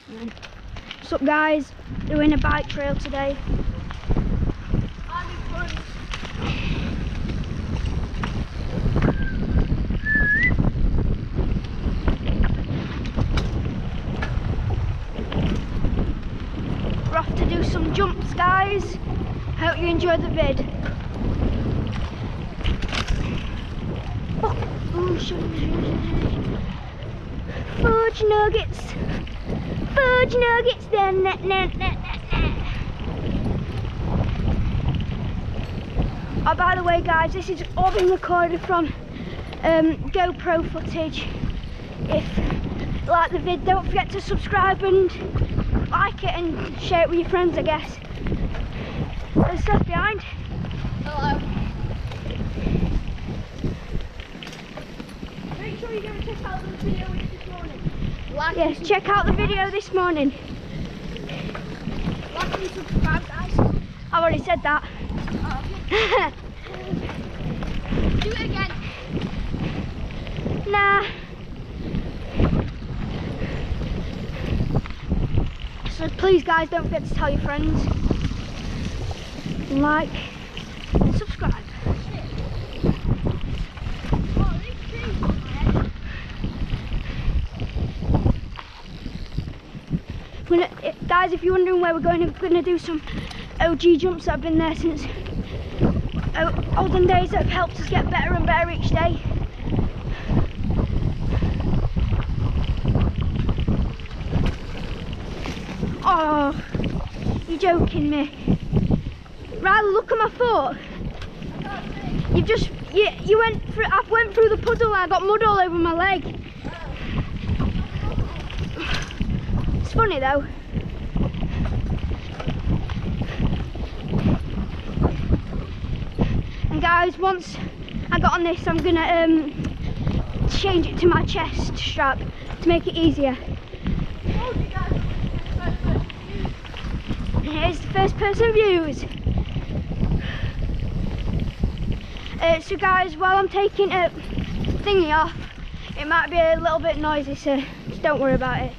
What's up guys, doing a bike trail today. We're off to do some jumps guys, hope you enjoy the vid. Oh, fudge nuggets, then. Oh, by the way guys, this is all been recorded from GoPro footage. If you like the vid, don't forget to subscribe and like it and share it with your friends, I guess. There's stuff behind. Hello. Make sure you go and check out the video this morning. Like Yes, check out the video this morning. Like and subscribe, guys. I've already said that. Do it again. Nah. So please guys, don't forget to tell your friends. Like and subscribe. Guys, if you're wondering where we're going to do some OG jumps that have been there since olden days, that have helped us get better and better each day. Oh, you're joking me. Riley, look at my foot. You've just, you went through, I went through the puddle and I got mud all over my leg. It's funny though. And guys, once I got on this, I'm gonna change it to my chest strap to make it easier. Here's the first person views. So guys, while I'm taking a thingy off, it might be a little bit noisy, so just don't worry about it.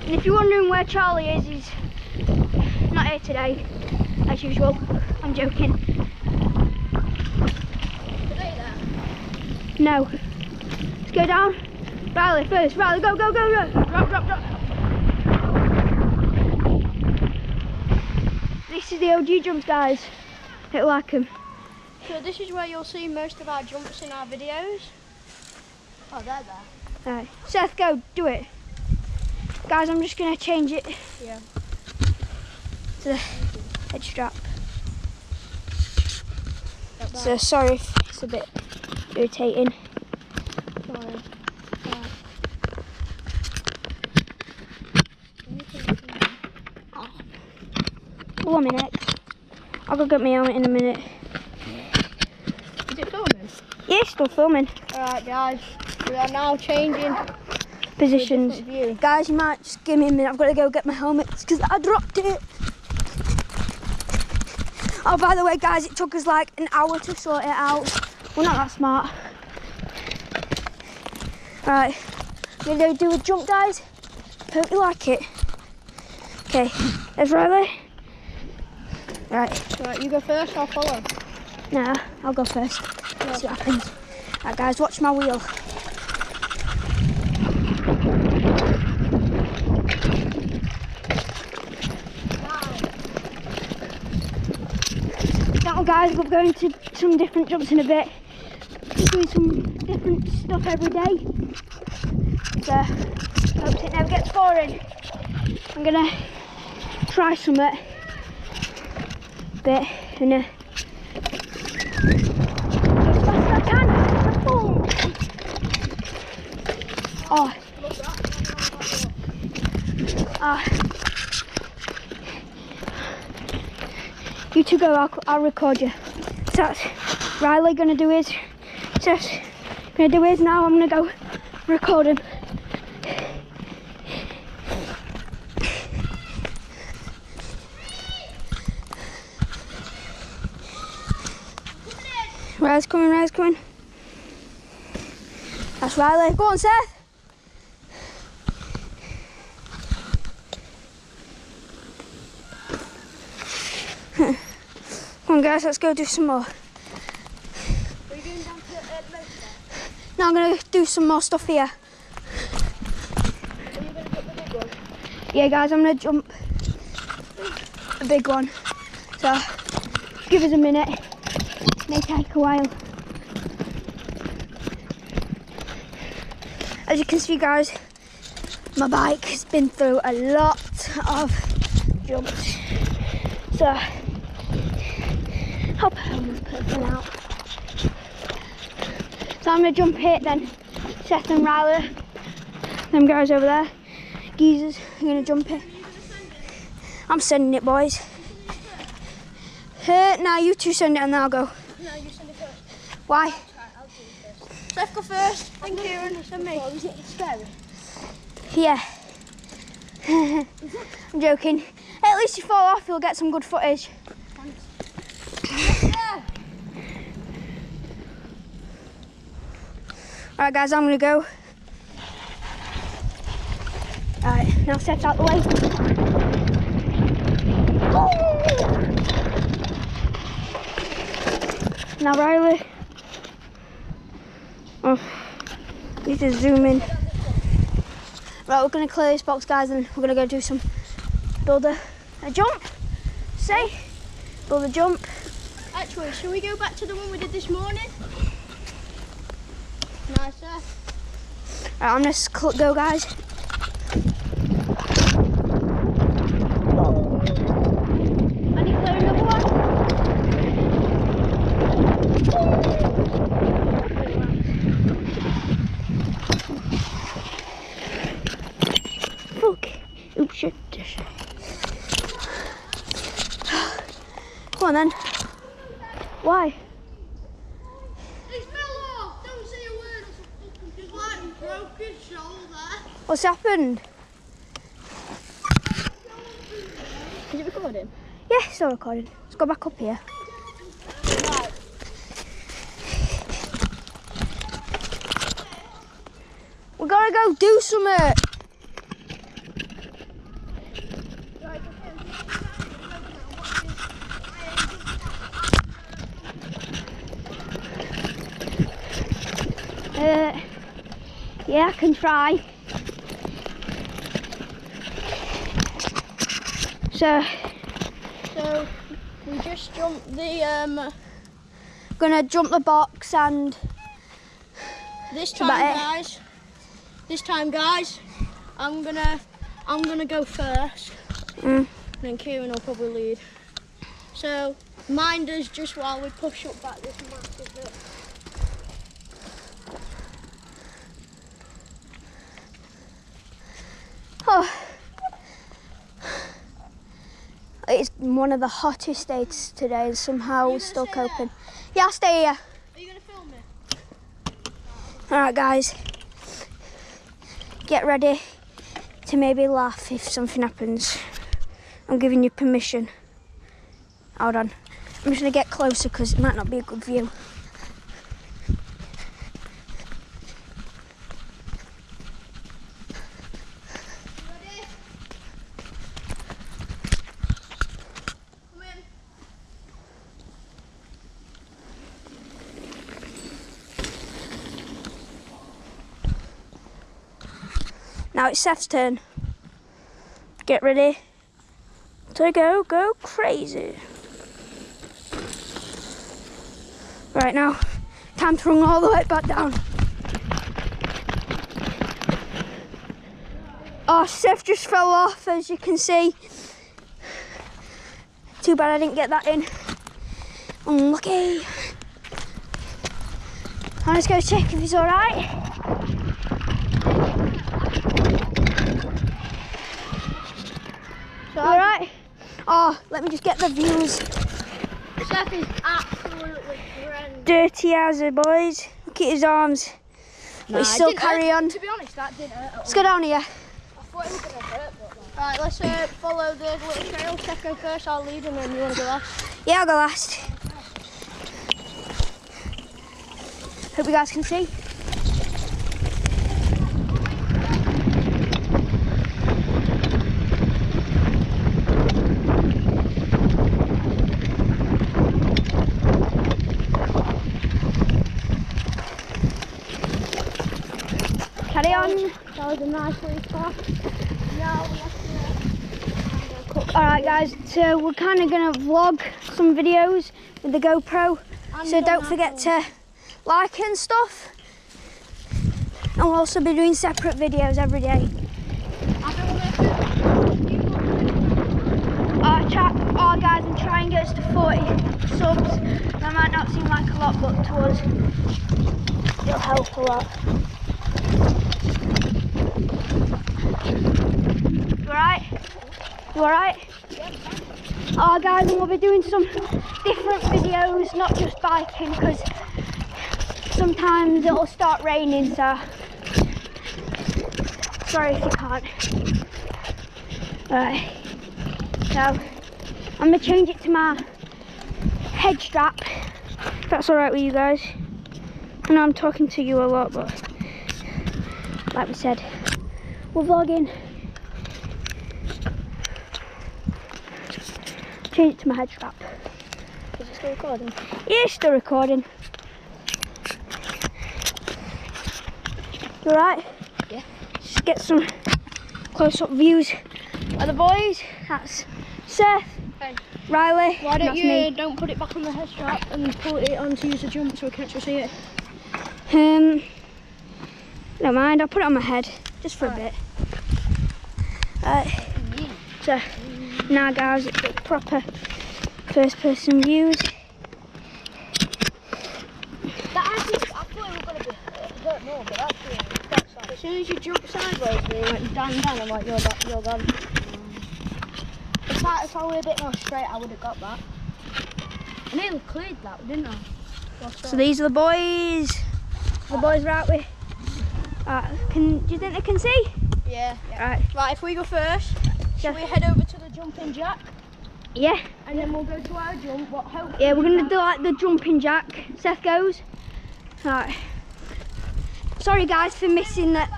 And if you're wondering where Charlie is, he's not here today, as usual. I'm joking. No. Let's go down. Riley first. Riley, go, go, go, go. Drop, drop, drop. This is the OG jumps, guys. Hope you like them. So this is where you'll see most of our jumps in our videos. Oh, they're there. Alright. Seth, go. Do it. Guys, I'm just going to change it Yeah. to the head strap. So sorry if it's a bit irritating. Sorry. Oh, I'm in it. I'll go get my helmet in a minute. Is it filming? Yeah, it's still filming. Alright guys, we are now changing Positions. to a different view. Guys, you might just give me a minute. I've got to go get my helmet because I dropped it. Oh, by the way, guys, it took us like an hour to sort it out. We're not that smart. Right, we're going to do a jump, guys. Hope you like it. Okay, there's Riley. Right, you go first, I'll follow. Nah, I'll go first. See what happens. Right, guys, watch my wheel. Now, guys, we're going to some different jumps in a bit. We're doing some different stuff every day. So, hopes it never gets boring. I'm gonna try some bit and as fast as I can. Boom. Oh. You two go, I'll record you. So that's Riley gonna do his. Seth's gonna do his now. I'm gonna go record him. Riley's coming, Riley's coming. That's Riley. Go on, Seth. Come on, guys, let's go do some more. Are you going down to the motor? Now I'm going to do some more stuff here. Are you going to jump the big one? Yeah, guys, I'm going to jump a big one. So, give us a minute. May take a while. As you can see, guys, my bike has been through a lot of jumps. So, I'll put it out. So I'm going to jump it, then Seth and Riley, them guys over there, geezers, are going to jump it. I'm sending it, boys. Now you two send it and then I'll go. No, you send it first. Why? I'll do it first. Seth, go first. Thank you, and send me. Is it scary? Yeah. I'm joking. At least you fall off, you'll get some good footage. Yeah. Alright guys, I'm gonna go. Alright, now Seth's out the way. Now Riley. Oh, need to zoom in. Right, we're gonna clear this box, guys, and we're gonna go do some build a jump. Say, build a jump. Actually, shall we go back to the one we did this morning? Nice, Seth. Right, I'm gonna go, guys. And you clear another one? Fuck. Oops, shit. Come on then. Why? He fell off. Don't say a word. Just like broke his shoulder. What's happened? Is it recording? Yeah, still recording. Let's go back up here. Right. We gotta go do something. Yeah, I can try. So we just jumped the gonna jump the box and this about time guys, I'm gonna go first. And then Kieran will probably lead. So mind us just while we push up back this massive hill. oh, it's one of the hottest days today and somehow we're still stay there? coping. Yeah, I'll stay here. Are you gonna film me? Alright guys, get ready to maybe laugh if something happens. I'm giving you permission. Hold on, I'm just gonna get closer because it might not be a good view. Ready? Come in. Now it's Seth's turn. Get ready to go crazy. Right now, time to run all the way back down. Oh, Seth just fell off, as you can see. Too bad I didn't get that in. Unlucky. I'm just going to check if he's all right. You all right? Oh, let me just get the views. Seth is absolutely grand. Dirty as it, boys. Look at his arms. But he's still carry on. To be honest, that didn't hurt. Let's go down here. I thought it was gonna hurt, but right, let's follow the little trail. Seth go first, I'll lead, and then you wanna go last. Yeah, I'll go last. Hope you guys can see. Carry on. That was a nice little spot. Now we have to Alright guys, so we're kind of going to vlog some videos with the GoPro. So don't forget to like it and stuff. And we'll also be doing separate videos every day. Our guys, and try and get us to 40 subs. That might not seem like a lot, but to us, it'll help a lot. You alright? You alright? Our guys, and we'll be doing some different videos, not just biking, because sometimes it'll start raining, so sorry if you can't. Alright, so I'm going to change it to my head strap, if that's alright with you guys. I know I'm talking to you a lot, but like we said, we're vlogging. Change it to my head strap. Is it still recording? Yeah, it's still recording. You alright? Yeah. Just get some close-up views of the boys. That's Seth, Hey. Riley, Why don't that's you me. don't put it back on the head strap and pull it on to use the jump so we can actually see it? Don't mind, I'll put it on my head just for a bit. So now guys, it's proper first person views. That actually, I thought it was going to be hurt more, but actually, as soon as you jump sideways and you went down, I'm like, you're gone. If I were a bit more straight, I would have got that. I nearly cleared that, didn't I? So these are the boys. The boys are out with. Do you think they can see? Yeah. Right. If we go first, shall we head over to the jumping jack? Yeah. And then we'll go to our jump. Yeah, we're gonna do like the jumping jack. Seth goes. Right. Sorry guys for missing that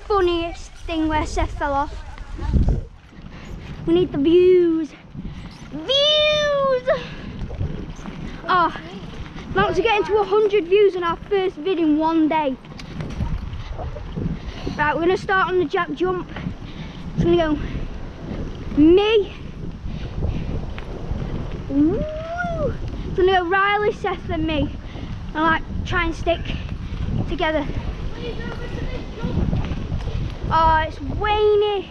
funniest thing where Seth fell off. We need the views. Views! Oh, about to get into 100 views on our first vid in one day. Right, we're gonna start on the jack jump. It's gonna go me. Woo! It's gonna go Riley, Seth and me. And like try and stick together. Oh, it's Wayne. So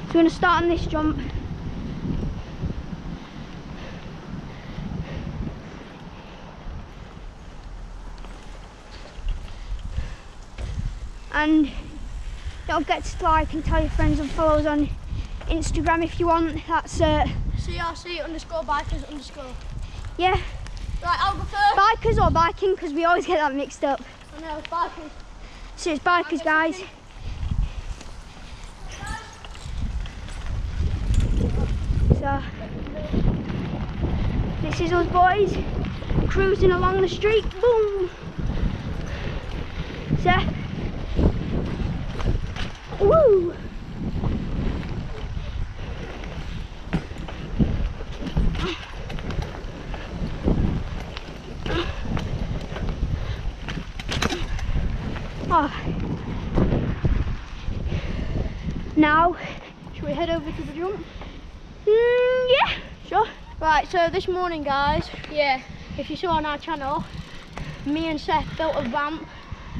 we're gonna start on this jump. And don't forget to like and tell your friends and follow us on Instagram if you want. That's CRC_bikers_. yeah. Right, I'll go first. Bikers or biking, because we always get that mixed up. I know, bikers. So it's bikers, guys. So this is us boys cruising along the street. Boom. Seth. Woo. Oh. Now, Should we head over to the jump? yeah, sure. Right, so this morning, guys, if you saw on our channel, me and Seth built a ramp.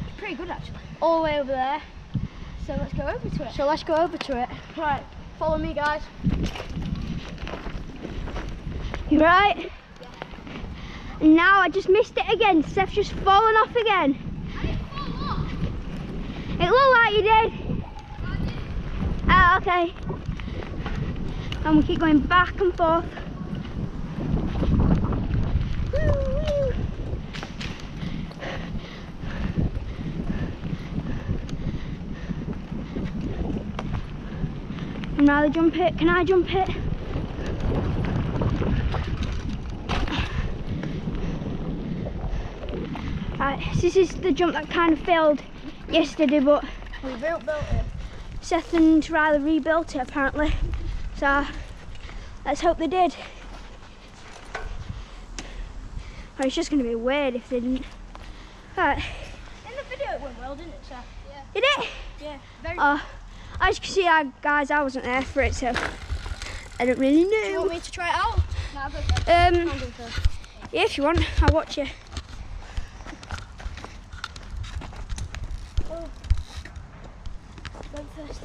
It's pretty good, actually. All the way over there. So let's go over to it. So let's go over to it. Right, follow me, guys. You right? Yeah. Now I just missed it again. Seth's just fallen off again. I didn't fall off. It looked like you did. Oh, okay. And we keep going back and forth. Woo, woo. And now they jump it. Can I jump it? Right, this is the jump that kind of failed yesterday, but We built it. Seth and Riley rebuilt it apparently. So let's hope they did. Oh, it's just going to be weird if they didn't. Right. In the video it went well, didn't it, Seth? Yeah. Did it? Yeah, very As you can see, guys, I wasn't there for it, so I don't really Do you want know. me to try it out? No, I'll go first. Um, I'll go first. yeah, if you want, I'll watch you. Oh. Go first.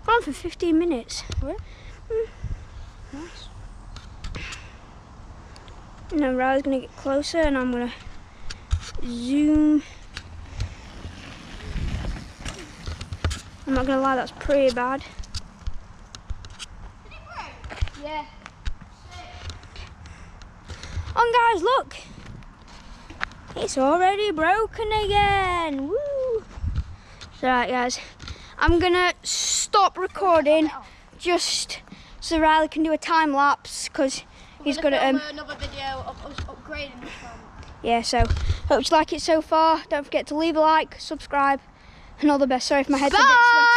Gone for 15 minutes. Really? Nice. And then Riley's going to get closer and I'm going to zoom. I'm not going to lie, that's pretty bad. Yeah. Oh, guys, look. It's already broken again. Woo. So, right, guys, I'm going to stop recording just so Riley can do a time lapse because he's got to another video of us upgrading this one. yeah, so hope you like it so far. Don't forget to leave a like, subscribe, and all the best. Sorry if my head's a bit sweaty.